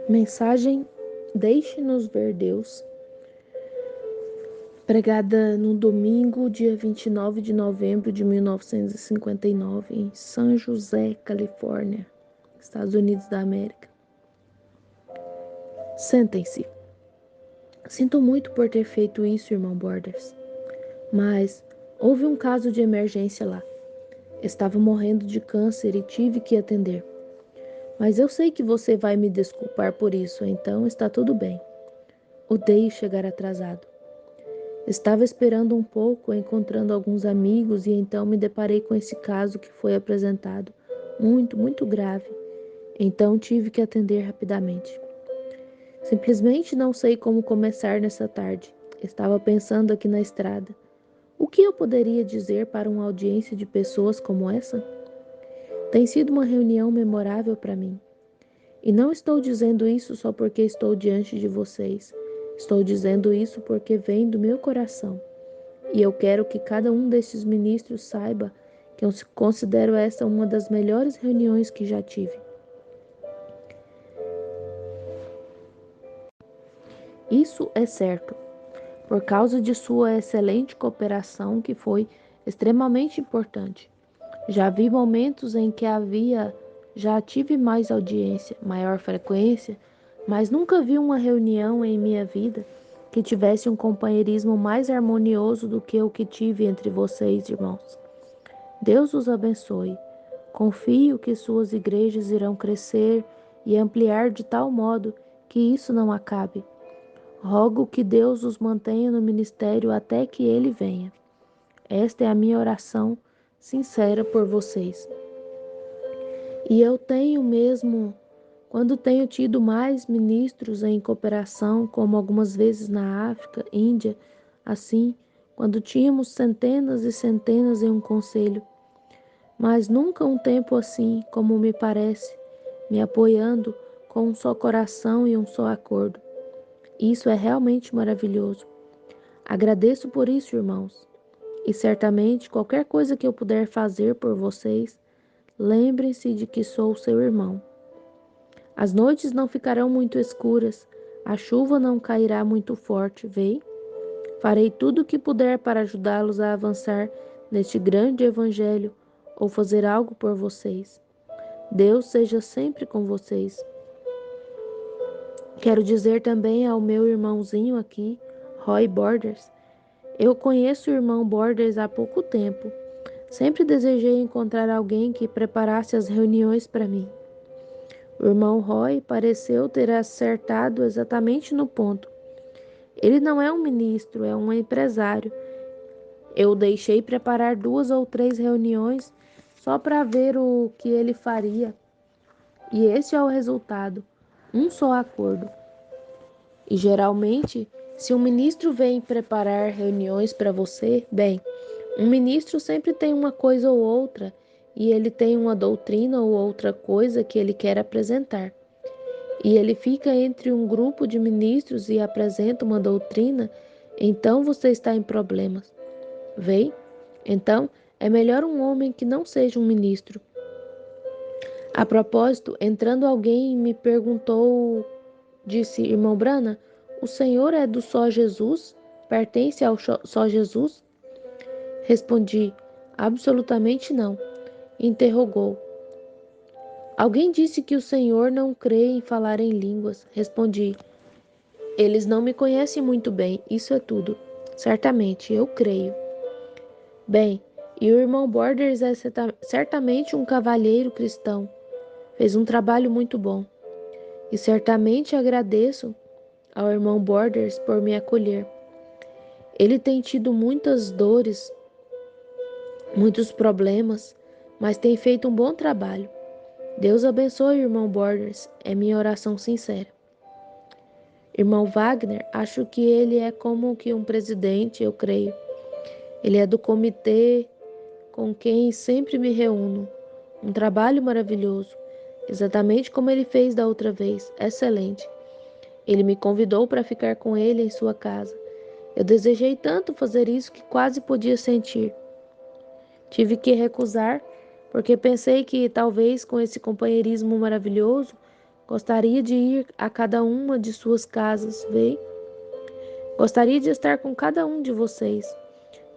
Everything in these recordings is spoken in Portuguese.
Mensagem Deixe-nos ver Deus, pregada no domingo, dia 29 de novembro de 1959, em San José, Califórnia, Estados Unidos da América. Sentem-se. Sinto muito por ter feito isso, irmão Borders, mas houve um caso de emergência lá. Estava morrendo de câncer e tive que atender. Mas eu sei que você vai me desculpar por isso, então está tudo bem. Odeio chegar atrasado. Estava esperando um pouco, encontrando alguns amigos, e então me deparei com esse caso que foi apresentado. Muito grave. Então tive que atender rapidamente. Simplesmente não sei como começar nessa tarde. Estava pensando aqui na estrada. O que eu poderia dizer para uma audiência de pessoas como essa? Tem sido uma reunião memorável para mim. E não estou dizendo isso só porque estou diante de vocês. Estou dizendo isso porque vem do meu coração. E eu quero que cada um destes ministros saiba que eu considero essa uma das melhores reuniões que já tive. Isso é certo, por causa de sua excelente cooperação, que foi extremamente importante. Já vi momentos em que já tive mais audiência, maior frequência, mas nunca vi uma reunião em minha vida que tivesse um companheirismo mais harmonioso do que o que tive entre vocês, irmãos. Deus os abençoe. Confio que suas igrejas irão crescer e ampliar de tal modo que isso não acabe. Rogo que Deus os mantenha no ministério até que ele venha. Esta é a minha oração sincera por vocês. E eu tenho mesmo, quando tenho tido mais ministros em cooperação, como algumas vezes na África, Índia, assim, quando tínhamos centenas e centenas em um conselho, mas nunca um tempo assim, como me parece, me apoiando com um só coração e um só acordo. Isso é realmente maravilhoso. Agradeço por isso, irmãos. E certamente qualquer coisa que eu puder fazer por vocês, lembrem-se de que sou seu irmão. As noites não ficarão muito escuras, a chuva não cairá muito forte, vê? Farei tudo o que puder para ajudá-los a avançar neste grande evangelho ou fazer algo por vocês. Deus seja sempre com vocês. Quero dizer também ao meu irmãozinho aqui, Roy Borders. Eu conheço o irmão Borders há pouco tempo. Sempre desejei encontrar alguém que preparasse as reuniões para mim. O irmão Roy pareceu ter acertado exatamente no ponto. Ele não é um ministro, é um empresário. Eu o deixei preparar 2 ou 3 reuniões só para ver o que ele faria. E esse é o resultado, um só acordo. E geralmente, se um ministro vem preparar reuniões para você, bem, um ministro sempre tem uma coisa ou outra, e ele tem uma doutrina ou outra coisa que ele quer apresentar. E ele fica entre um grupo de ministros e apresenta uma doutrina, então você está em problemas. Vê? Então, é melhor um homem que não seja um ministro. A propósito, entrando alguém me perguntou, disse, irmão Brana, o senhor é do só Jesus? Pertence ao só Jesus? Respondi, absolutamente não. Interrogou. Alguém disse que o senhor não crê em falar em línguas. Respondi, eles não me conhecem muito bem, isso é tudo. Certamente, eu creio. Bem, e o irmão Borders é certamente um cavalheiro cristão. Fez um trabalho muito bom. E certamente agradeço ao irmão Borders por me acolher. Ele tem tido muitas dores, muitos problemas, mas tem feito um bom trabalho. Deus abençoe o irmão Borders, é minha oração sincera. Irmão Wagner, acho que ele é como que um presidente, eu creio. Ele é do comitê com quem sempre me reúno. Um trabalho maravilhoso, exatamente como ele fez da outra vez, excelente. Ele me convidou para ficar com ele em sua casa. Eu desejei tanto fazer isso que quase podia sentir. Tive que recusar, porque pensei que talvez com esse companheirismo maravilhoso Gostaria de ir a cada uma de suas casas, vê? Gostaria de estar com cada um de vocês.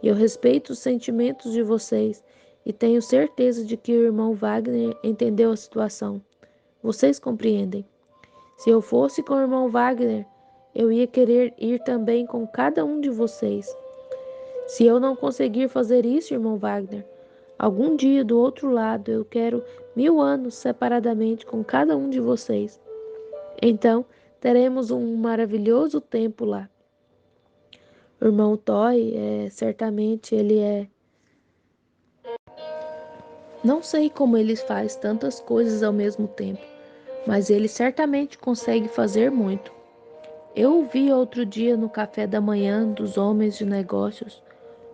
E eu respeito os sentimentos de vocês e tenho certeza de que o irmão Wagner entendeu a situação. Vocês compreendem? Se eu fosse com o irmão Wagner, eu ia querer ir também com cada um de vocês. Se eu não conseguir fazer isso, irmão Wagner, algum dia do outro lado eu quero 1000 anos separadamente com cada um de vocês. Então teremos um maravilhoso tempo lá. O irmão Toy, certamente ele é. Não sei como ele faz tantas coisas ao mesmo tempo, mas ele certamente consegue fazer muito. Eu o vi outro dia no café da manhã dos homens de negócios,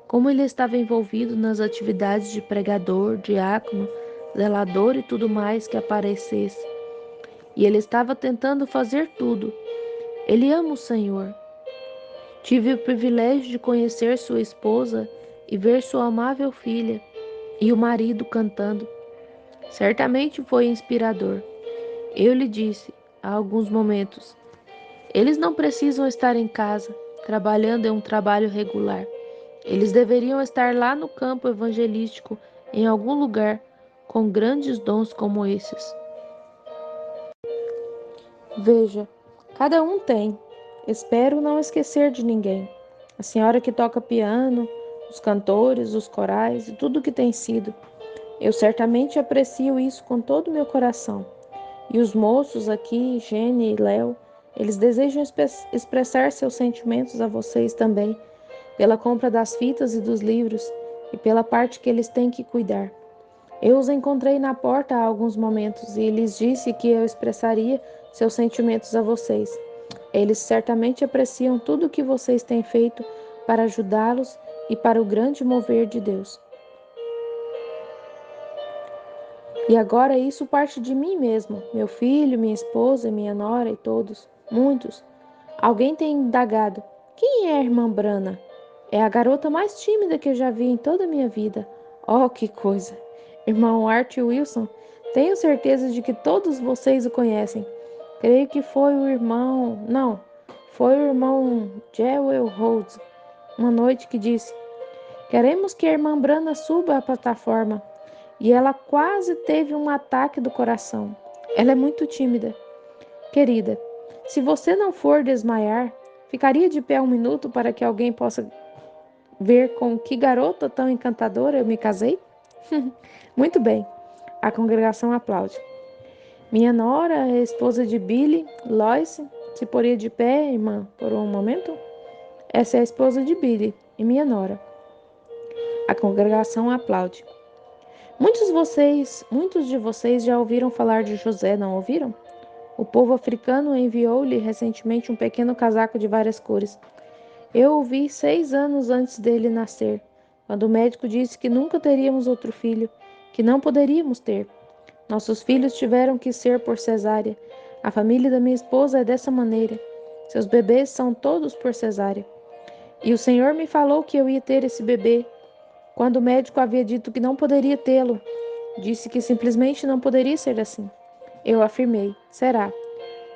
como ele estava envolvido nas atividades de pregador, diácono, zelador e tudo mais que aparecesse. E ele estava tentando fazer tudo. Ele ama o Senhor. Tive o privilégio de conhecer sua esposa e ver sua amável filha e o marido cantando. Certamente foi inspirador. Eu lhe disse, há alguns momentos, eles não precisam estar em casa, trabalhando em um trabalho regular. Eles deveriam estar lá no campo evangelístico, em algum lugar, com grandes dons como esses. Veja, cada um tem. Espero não esquecer de ninguém. A senhora que toca piano, os cantores, os corais e tudo o que tem sido. Eu certamente aprecio isso com todo o meu coração. E os moços aqui, Jenny e Léo, eles desejam expressar seus sentimentos a vocês também, pela compra das fitas e dos livros, e pela parte que eles têm que cuidar. Eu os encontrei na porta há alguns momentos e lhes disse que eu expressaria seus sentimentos a vocês. Eles certamente apreciam tudo o que vocês têm feito para ajudá-los e para o grande mover de Deus. E agora isso parte de mim mesmo, meu filho, minha esposa, minha nora e todos, muitos. Alguém tem indagado: quem é a irmã Brana? É a garota mais tímida que eu já vi em toda a minha vida. Oh, que coisa! Irmão Art Wilson, tenho certeza de que todos vocês o conhecem. Creio que foi o irmão. Não, foi o irmão Jewel Rhodes, uma noite que disse: queremos que a irmã Brana suba à plataforma. E ela quase teve um ataque do coração. Ela é muito tímida. Querida, se você não for desmaiar, ficaria de pé um minuto para que alguém possa ver com que garota tão encantadora eu me casei? Muito bem. A congregação aplaude. Minha nora, a esposa de Billy, Lois, se poria de pé, irmã, por um momento? Essa é a esposa de Billy e minha nora. A congregação aplaude. Muitos de vocês já ouviram falar de José, não ouviram? O povo africano enviou-lhe recentemente um pequeno casaco de várias cores. Eu o vi 6 anos antes dele nascer, quando o médico disse que nunca teríamos outro filho, que não poderíamos ter. Nossos filhos tiveram que ser por cesárea. A família da minha esposa é dessa maneira. Seus bebês são todos por cesárea. E o Senhor me falou que eu ia ter esse bebê, quando o médico havia dito que não poderia tê-lo. Disse que simplesmente não poderia ser assim. Eu afirmei: será,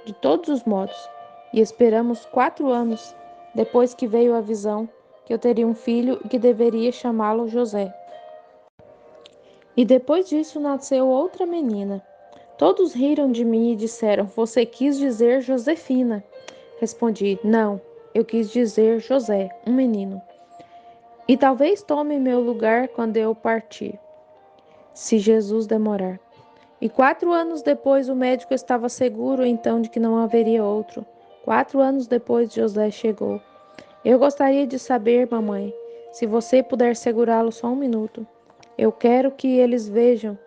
de todos os modos. E esperamos 4 anos, depois que veio a visão, que eu teria um filho e que deveria chamá-lo José. E depois disso nasceu outra menina. Todos riram de mim e disseram: você quis dizer Josefina. Respondi: não, eu quis dizer José, um menino. E talvez tome meu lugar quando eu partir, se Jesus demorar. E 4 anos depois o médico estava seguro então de que não haveria outro. 4 anos depois José chegou. Eu gostaria de saber, mamãe, se você puder segurá-lo só um minuto. Eu quero que eles vejam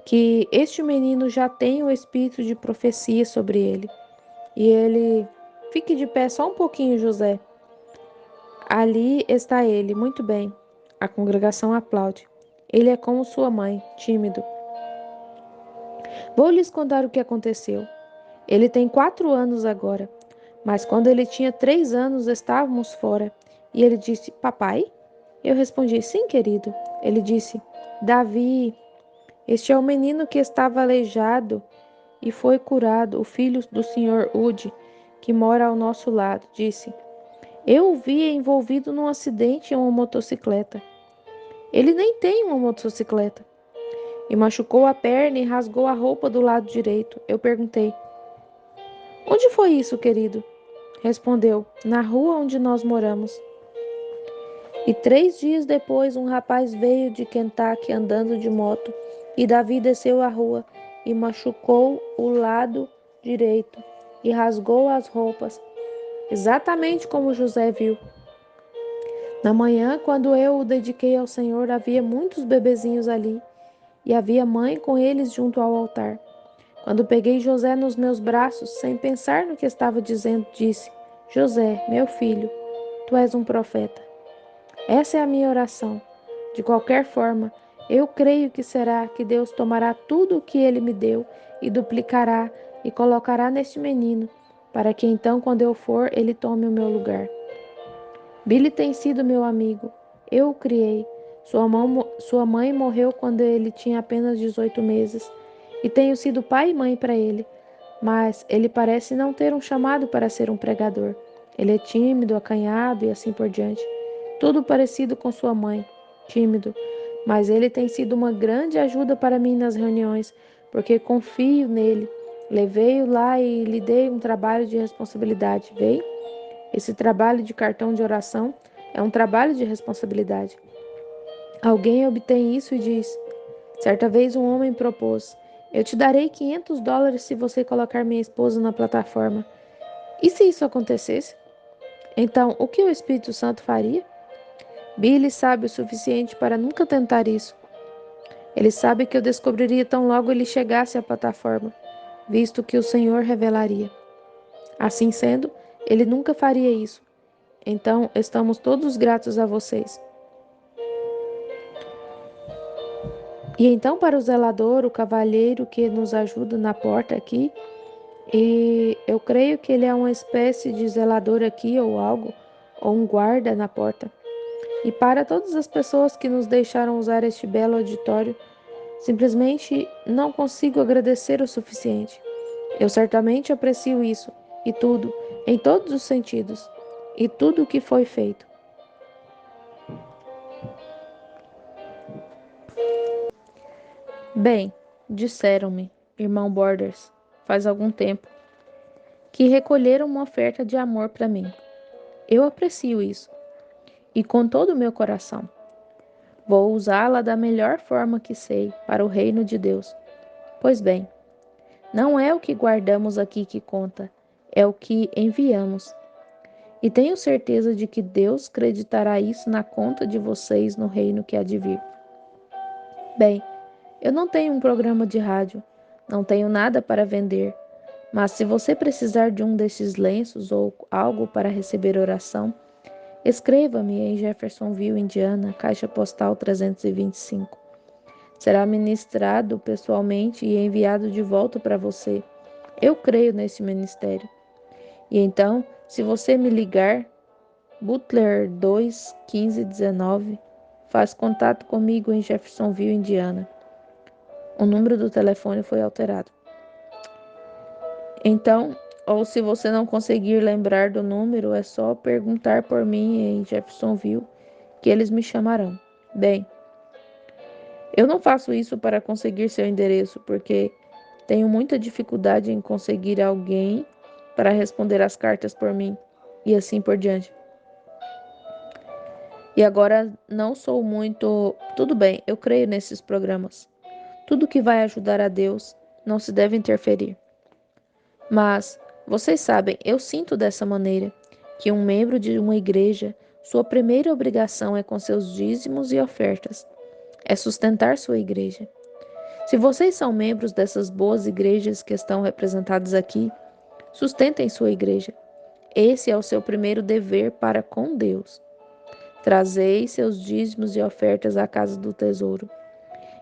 que este menino já tem o espírito de profecia sobre ele. E ele... Fique de pé só um pouquinho, José. Ali está ele, muito bem. A congregação aplaude. Ele é como sua mãe, tímido. Vou lhes contar o que aconteceu. Ele tem 4 anos agora, mas quando ele tinha 3 anos estávamos fora. E ele disse: papai? Eu respondi: sim, querido. Ele disse: Davi, este é o menino que estava aleijado e foi curado o filho do Sr. Wood, que mora ao nosso lado, disse. Eu o vi envolvido num acidente em uma motocicleta. Ele nem tem uma motocicleta. E machucou a perna e rasgou a roupa do lado direito. Eu perguntei: Onde foi isso, querido? Respondeu: Na rua onde nós moramos. E 3 dias depois, um rapaz veio de Kentucky andando de moto, e Davi desceu a rua e machucou o lado direito e rasgou as roupas, exatamente como José viu. Na manhã, quando eu o dediquei ao Senhor, havia muitos bebezinhos ali, e havia mãe com eles junto ao altar. Quando peguei José nos meus braços, sem pensar no que estava dizendo, disse: José, meu filho, tu és um profeta. Essa é a minha oração. De qualquer forma, eu creio que será que Deus tomará tudo o que ele me deu e duplicará e colocará neste menino, para que então, quando eu for, ele tome o meu lugar. Billy tem sido meu amigo. Eu o criei. Sua mãe morreu quando ele tinha apenas 18 meses e tenho sido pai e mãe para ele. Mas ele parece não ter um chamado para ser um pregador. Ele é tímido, acanhado e assim por diante. Tudo parecido com sua mãe, tímido. Mas ele tem sido uma grande ajuda para mim nas reuniões, porque confio nele. Levei-o lá e lhe dei um trabalho de responsabilidade. Veio? Esse trabalho de cartão de oração é um trabalho de responsabilidade. Alguém obtém isso e diz: certa vez um homem propôs: Eu te darei $500 se você colocar minha esposa na plataforma. E se isso acontecesse? Então, o que o Espírito Santo faria? Billy sabe o suficiente para nunca tentar isso. Ele sabe que eu descobriria tão logo ele chegasse à plataforma, visto que o Senhor revelaria. Assim sendo, ele nunca faria isso. Então, estamos todos gratos a vocês. E então, para o zelador, o cavalheiro que nos ajuda na porta aqui, e eu creio que ele é uma espécie de zelador aqui ou algo, ou um guarda na porta. E para todas as pessoas que nos deixaram usar este belo auditório, simplesmente não consigo agradecer o suficiente. Eu certamente aprecio isso, e tudo, em todos os sentidos, e tudo o que foi feito. Bem, disseram-me, irmão Borders, faz algum tempo, que recolheram uma oferta de amor para mim. Eu aprecio isso, e com todo o meu coração. Vou usá-la da melhor forma que sei para o reino de Deus. Pois bem, não é o que guardamos aqui que conta, é o que enviamos. E tenho certeza de que Deus creditará isso na conta de vocês no reino que há de vir. Bem, eu não tenho um programa de rádio, não tenho nada para vender, mas se você precisar de um destes lenços ou algo para receber oração, escreva-me em Jeffersonville, Indiana, caixa postal 325. Será ministrado pessoalmente e enviado de volta para você. Eu creio nesse ministério. E então, se você me ligar, Butler 2 15 19, faz contato comigo em Jeffersonville, Indiana. O número do telefone foi alterado. Então, ou se você não conseguir lembrar do número, é só perguntar por mim em Jeffersonville, que eles me chamarão. Bem, eu não faço isso para conseguir seu endereço, porque tenho muita dificuldade em conseguir alguém para responder as cartas por mim, e assim por diante. E agora não sou muito. Tudo bem, eu creio nesses programas. Tudo que vai ajudar a Deus não se deve interferir. Mas, vocês sabem, eu sinto dessa maneira que um membro de uma igreja, sua primeira obrigação é com seus dízimos e ofertas, é sustentar sua igreja. Se vocês são membros dessas boas igrejas que estão representadas aqui, sustentem sua igreja. Esse é o seu primeiro dever para com Deus. Trazei seus dízimos e ofertas à casa do tesouro.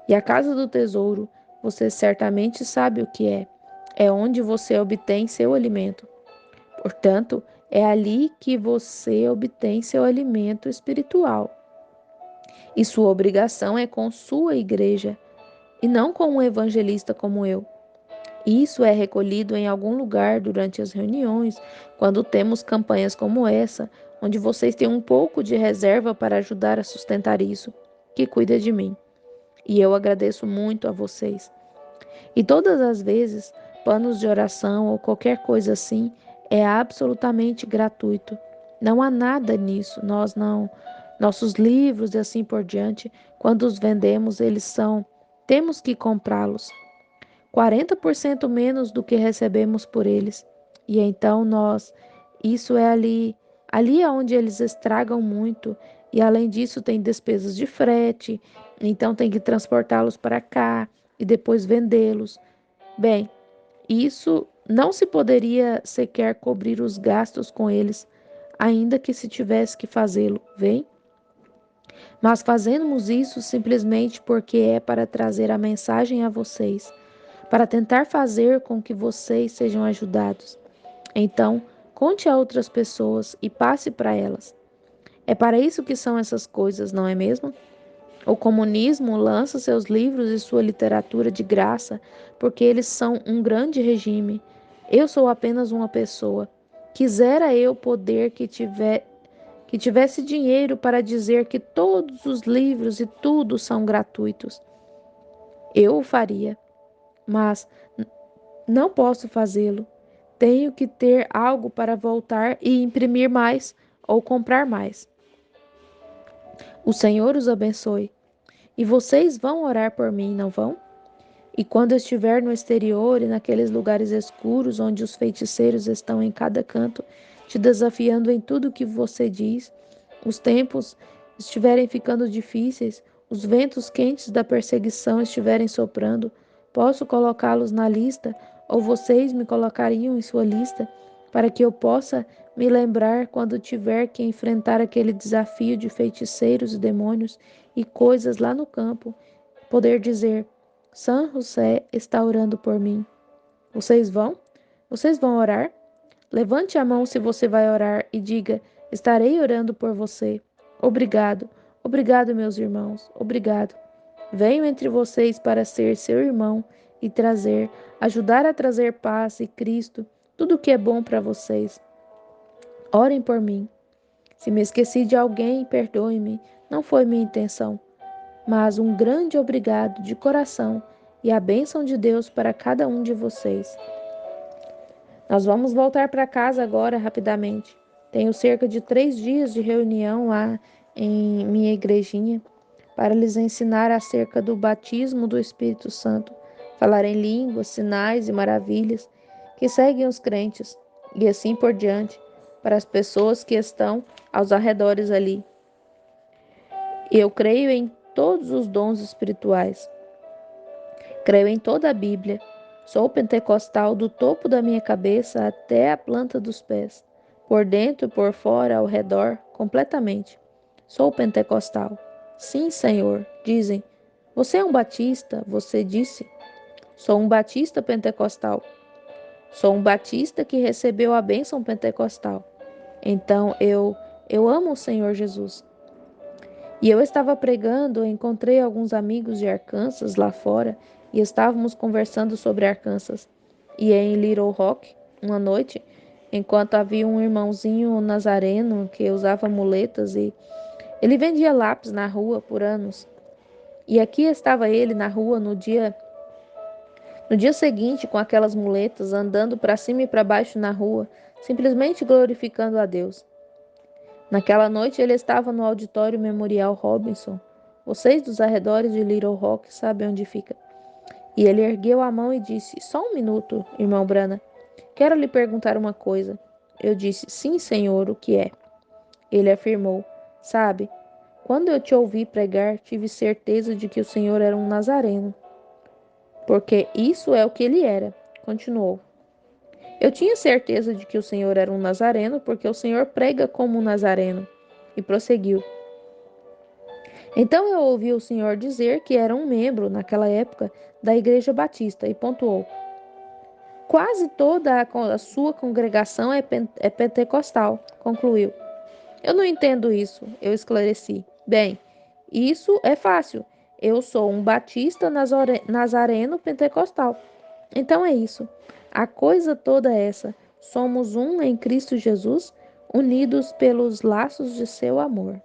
E a casa do tesouro, você certamente sabe o que é. É onde você obtém seu alimento. Portanto, é ali que você obtém seu alimento espiritual. E sua obrigação é com sua igreja, e não com um evangelista como eu. Isso é recolhido em algum lugar durante as reuniões, quando temos campanhas como essa, onde vocês têm um pouco de reserva para ajudar a sustentar isso, que cuida de mim. E eu agradeço muito a vocês. E todas as vezes, panos de oração ou qualquer coisa assim, é absolutamente gratuito. Não há nada nisso. Nós não. Nossos livros e assim por diante, quando os vendemos, eles são. Temos que comprá-los. 40% menos do que recebemos por eles. E então isso é ali é onde eles estragam muito. E além disso, tem despesas de frete, então tem que transportá-los para cá e depois vendê-los. Bem, isso não se poderia sequer cobrir os gastos com eles, ainda que se tivesse que fazê-lo, vem? Mas fazemos isso simplesmente porque é para trazer a mensagem a vocês, para tentar fazer com que vocês sejam ajudados. Então, conte a outras pessoas e passe para elas. É para isso que são essas coisas, não é mesmo? O comunismo lança seus livros e sua literatura de graça porque eles são um grande regime. Eu sou apenas uma pessoa. Quisera eu poder que tivesse dinheiro para dizer que todos os livros e tudo são gratuitos. Eu o faria, mas não posso fazê-lo. Tenho que ter algo para voltar e imprimir mais ou comprar mais. O Senhor os abençoe. E vocês vão orar por mim, não vão? E quando eu estiver no exterior e naqueles lugares escuros onde os feiticeiros estão em cada canto, te desafiando em tudo o que você diz, os tempos estiverem ficando difíceis, os ventos quentes da perseguição estiverem soprando, posso colocá-los na lista, ou vocês me colocariam em sua lista, para que eu possa me lembrar quando tiver que enfrentar aquele desafio de feiticeiros e demônios e coisas lá no campo, poder dizer: San José está orando por mim. Vocês vão? Vocês vão orar? Levante a mão se você vai orar e diga: Estarei orando por você. Obrigado. Obrigado, meus irmãos. Obrigado. Venho entre vocês para ser seu irmão e ajudar a trazer paz e Cristo, tudo o que é bom para vocês. Orem por mim. Se me esqueci de alguém, perdoe-me. Não foi minha intenção. Mas um grande obrigado de coração e a bênção de Deus para cada um de vocês. Nós vamos voltar para casa agora rapidamente. Tenho cerca de 3 dias de reunião lá em minha igrejinha para lhes ensinar acerca do batismo do Espírito Santo, falar em línguas, sinais e maravilhas que seguem os crentes e assim por diante para as pessoas que estão aos arredores ali. Eu creio em todos os dons espirituais. Creio em toda a Bíblia. Sou pentecostal do topo da minha cabeça até a planta dos pés, por dentro, por fora, ao redor, completamente. Sou pentecostal. Sim, Senhor, dizem. Você é um batista, você disse. Sou um batista pentecostal. Sou um batista que recebeu a bênção pentecostal. Então eu amo o Senhor Jesus. E eu estava pregando, encontrei alguns amigos de Arkansas lá fora e estávamos conversando sobre Arkansas. E em Little Rock, uma noite, enquanto havia um irmãozinho nazareno que usava muletas e ele vendia lápis na rua por anos. E aqui estava ele na rua no dia seguinte com aquelas muletas, andando para cima e para baixo na rua, simplesmente glorificando a Deus. Naquela noite ele estava no auditório Memorial Robinson. Vocês dos arredores de Little Rock sabem onde fica. E ele ergueu a mão e disse: Só um minuto, irmão Brana. Quero lhe perguntar uma coisa. Eu disse: Sim, senhor, o que é? Ele afirmou: Sabe, quando eu te ouvi pregar, tive certeza de que o senhor era um nazareno. Porque isso é o que ele era. Continuou. Eu tinha certeza de que o senhor era um nazareno, porque o senhor prega como um nazareno. E prosseguiu. Então eu ouvi o senhor dizer que era um membro, naquela época, da Igreja Batista e pontuou. Quase toda a sua congregação é pentecostal, concluiu. Eu não entendo isso, eu esclareci. Bem, isso é fácil. Eu sou um batista nazareno pentecostal. Então é isso. A coisa toda é essa. Somos um em Cristo Jesus, unidos pelos laços de seu amor.